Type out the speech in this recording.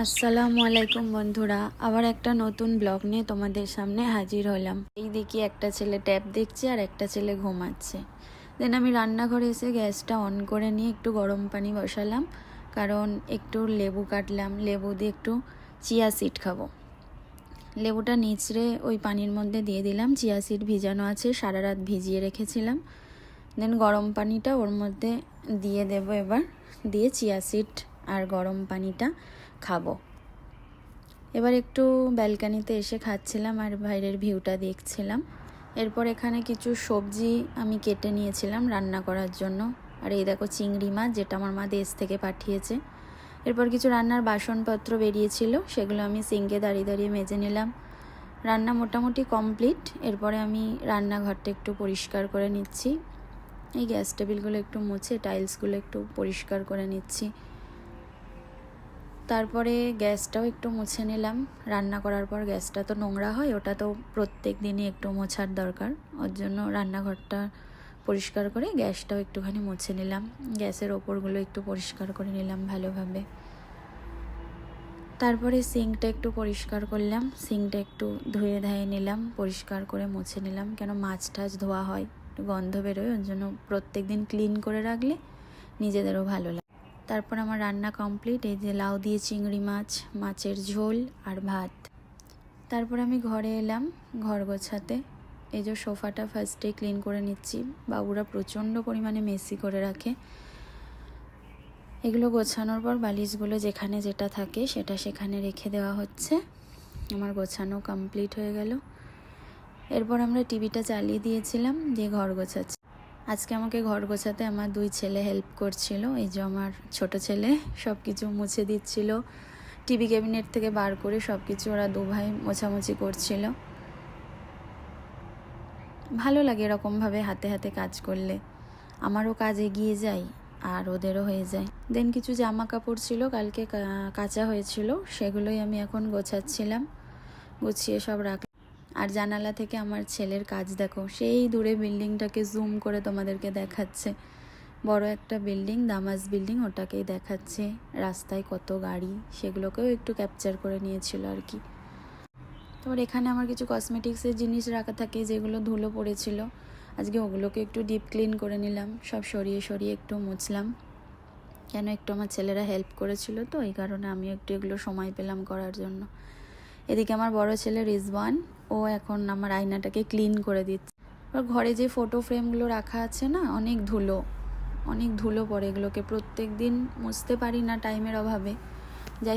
আসসালামু আলাইকুম বন্ধুরা, আবার একটা নতুন ব্লগ নিয়ে তোমাদের সামনে হাজির হলাম। এই দেখি একটা ছেলে ট্যাব দেখছে আর একটা ছেলে ঘুমাচ্ছে। দেন আমি রান্নাঘরে এসে গ্যাসটা অন করে নিয়ে একটু গরম পানি বসালাম, কারণ একটু লেবু কাটলাম, লেবু দিয়ে একটু চিয়া সিড খাবো। লেবুটা নিচড়ে ওই পানির মধ্যে দিয়ে দিলাম, চিয়া সিড ভিজানো আছে, সারা রাত ভিজিয়ে রেখেছিলাম। দেন গরম পানিটা ওর মধ্যে দিয়ে দেবো এবার, দিয়ে চিয়া সিড আর গরম পানিটা খাবো। এবার একটু ব্যালকানিতে এসে খাচ্ছিলাম আর বাইরের ভিউটা দেখছিলাম। এরপর এখানে কিছু সবজি আমি কেটে নিয়েছিলাম রান্না করার জন্য। আর এই দেখো চিংড়ি মাছ, যেটা আমার মা দেশ থেকে পাঠিয়েছে। এরপর কিছু রান্নার বাসনপত্র বেরিয়েছিল, সেগুলো আমি সিঙ্কে দাঁড়িয়ে দাঁড়িয়ে মেজে নিলাম। রান্না মোটামুটি কমপ্লিট। এরপরে আমি রান্নাঘরটা একটু পরিষ্কার করে নিচ্ছি। এই গ্যাস টেবিলগুলো একটু মুছে টাইলসগুলো একটু পরিষ্কার করে নিচ্ছি। তারপরে গ্যাসটাও একটু মুছে নিলাম। রান্না করার পর গ্যাসটা তো নোংরা হয়, ওটা তো প্রত্যেক দিনই একটু মোছার দরকার। ওর জন্য রান্নাঘরটা পরিষ্কার করে গ্যাসটাও একটুখানি মুছে নিলাম। গ্যাসের ওপরগুলো একটু পরিষ্কার করে নিলাম ভালোভাবে। তারপরে সিঙ্কটা একটু পরিষ্কার করলাম, সিঙ্কটা একটু ধুয়ে ধায়ে নিলাম, পরিষ্কার করে মুছে নিলাম। কেন মাছ টাছ ধোয়া হয়, একটু গন্ধ বেরোয়, ওর জন্য প্রত্যেক দিন ক্লিন করে রাখলে নিজেদেরও ভালো লাগে। তারপর আমার রান্না কমপ্লিট। এই যে লাউ দিয়ে চিংড়ি মাছ, মাছের ঝোল আর ভাত। তারপর আমি ঘরে এলাম ঘর গোছাতে। এই যে সোফাটা ফার্স্টে ক্লিন করে নিচ্ছি, বাবুরা প্রচণ্ড পরিমাণে মেসি করে রাখে। এগুলো গোছানোর পর বালিশগুলো যেখানে যেটা থাকে সেটা সেখানে রেখে দেওয়া হচ্ছে। আমার গোছানো কমপ্লিট হয়ে গেল। এরপর আমরা টিভিটা চালিয়ে দিয়েছিলাম, দিয়ে ঘর গোছাচ্ছি। আজকে আমাকে ঘর গোছাতে আমার দুই ছেলে হেল্প করছিল। এই যে আমার ছোট ছেলে সব কিছু মুছে দিচ্ছিল, টিভি ক্যাবিনেট থেকে বার করে সব কিছু ওরা দু ভাই মোছামুছি করছিল। ভালো লাগে এরকমভাবে হাতে হাতে কাজ করলে, আমারও কাজ এগিয়ে যায় আর ওদেরও হয়ে যায়। দেন কিছু জামা কাপড় ছিল কালকে কাচা হয়েছিল, সেগুলোই আমি এখন গোছাচ্ছিলাম, গুছিয়ে সব রাখ। আর জানালা থেকে আমার ছেলের কাজ দেখো, সেই দূরে বিল্ডিংটাকে জুম করে তোমাদেরকে দেখাচ্ছে। বড় একটা বিল্ডিং, দামাস বিল্ডিং, ওটাকেই দেখাচ্ছে। রাস্তায় কত গাড়ি, সেগুলোকেও একটু ক্যাপচার করে নিয়েছিল আর কি। তারপর এখানে আমার কিছু কসমেটিক্সের জিনিস রাখা থাকে, যেগুলো ধুলো পড়েছিল। আজকে ওগুলোকে একটু ডিপ ক্লিন করে নিলাম, সব সরিয়ে সরিয়ে একটু মুছলাম। কেন, একটু আমার ছেলেরা হেল্প করেছিল, তো এই কারণে আমি একটু এগুলো সময় পেলাম করার জন্য। এদিকে আমার বড় ছেলে রিজওয়ান, ও এখন আমার আয়নাটাকে ক্লিন করে দিচ্ছে। আর ঘরে যে ফটো ফ্রেমগুলো রাখা আছে না, অনেক ধুলো পড়ে, এগুলোকে প্রত্যেক দিন মুছতে পারি না টাইমের অভাবে।